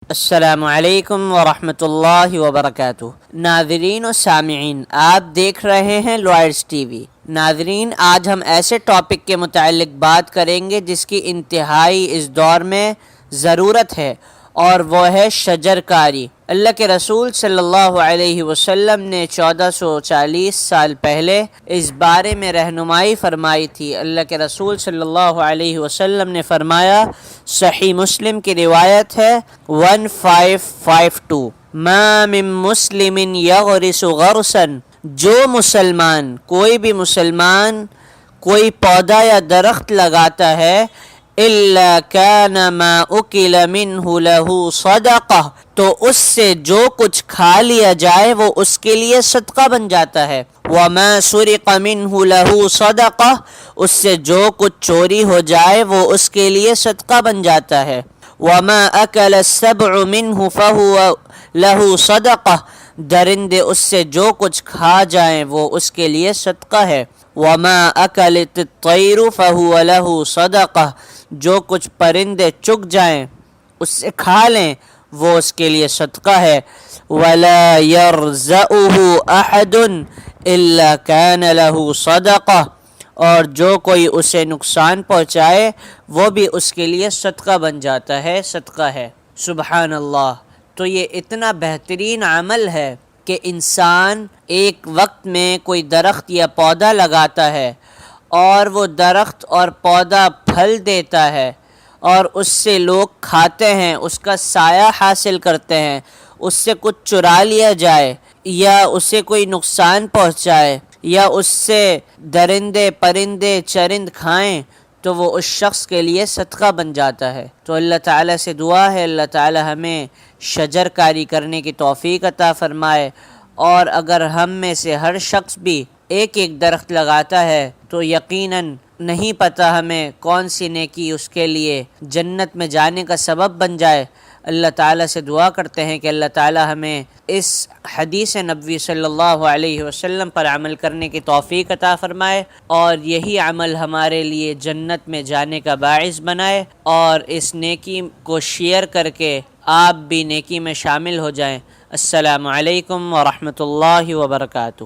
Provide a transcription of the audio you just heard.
السلام علیکم ورحمۃ اللہ وبرکاتہ۔ ناظرین و سامعین، آپ دیکھ رہے ہیں لوائرس ٹی وی۔ ناظرین، آج ہم ایسے ٹاپک کے متعلق بات کریں گے جس کی انتہائی اس دور میں ضرورت ہے، اور وہ ہے شجر کاری۔ اللہ کے رسول صلی اللہ علیہ وسلم نے 1440 سال پہلے اس بارے میں رہنمائی فرمائی تھی۔ اللہ کے رسول صلی اللہ علیہ وسلم نے فرمایا، صحیح مسلم کی روایت ہے 1552، ما من مسلم یغرس غرسا، جو مسلمان، کوئی بھی مسلمان کوئی پودا یا درخت لگاتا ہے، الا کان ما اکل منہ لہ صدقہ، تو اس سے جو کچھ کھا لیا جائے وہ اس کے لیے صدقہ بن جاتا ہے۔ وما سرق منہ لہ صدقہ، اس سے جو کچھ چوری ہو جائے وہ اس کے لیے صدقہ بن جاتا ہے۔ وما اکل السبع منہ فہو لہ صدقہ، درندے اس سے جو کچھ کھا جائیں وہ اس کے لیے صدقہ ہے۔ وما اکلت الطیر فہو لہ صدقہ، جو کچھ پرندے چگ جائیں اس سے کھا لیں وہ اس کے لیے صدقہ ہے۔ ولا یرزؤہ احد الا کان لہ صدقہ، اور جو کوئی اسے نقصان پہنچائے وہ بھی اس کے لیے صدقہ بن جاتا ہے، صدقہ ہے۔ سبحان اللہ! تو یہ اتنا بہترین عمل ہے کہ انسان ایک وقت میں کوئی درخت یا پودا لگاتا ہے، اور وہ درخت اور پودا پھل دیتا ہے، اور اس سے لوگ کھاتے ہیں، اس کا سایہ حاصل کرتے ہیں۔ اس سے کچھ چرا لیا جائے یا اسے کوئی نقصان پہنچائے یا اس سے درندے پرندے چرند کھائیں تو وہ اس شخص کے لیے صدقہ بن جاتا ہے۔ تو اللہ تعالیٰ سے دعا ہے اللہ تعالیٰ ہمیں شجر کاری کرنے کی توفیق عطا فرمائے، اور اگر ہم میں سے ہر شخص بھی ایک ایک درخت لگاتا ہے تو یقیناً نہیں پتہ ہمیں کون سی نیکی اس کے لیے جنت میں جانے کا سبب بن جائے۔ اللہ تعالیٰ سے دعا کرتے ہیں کہ اللہ تعالیٰ ہمیں اس حدیث نبوی صلی اللہ علیہ وسلم پر عمل کرنے کی توفیق عطا فرمائے، اور یہی عمل ہمارے لیے جنت میں جانے کا باعث بنائے، اور اس نیکی کو شیئر کر کے آپ بھی نیکی میں شامل ہو جائیں۔ السلام علیکم ورحمۃ اللہ وبرکاتہ۔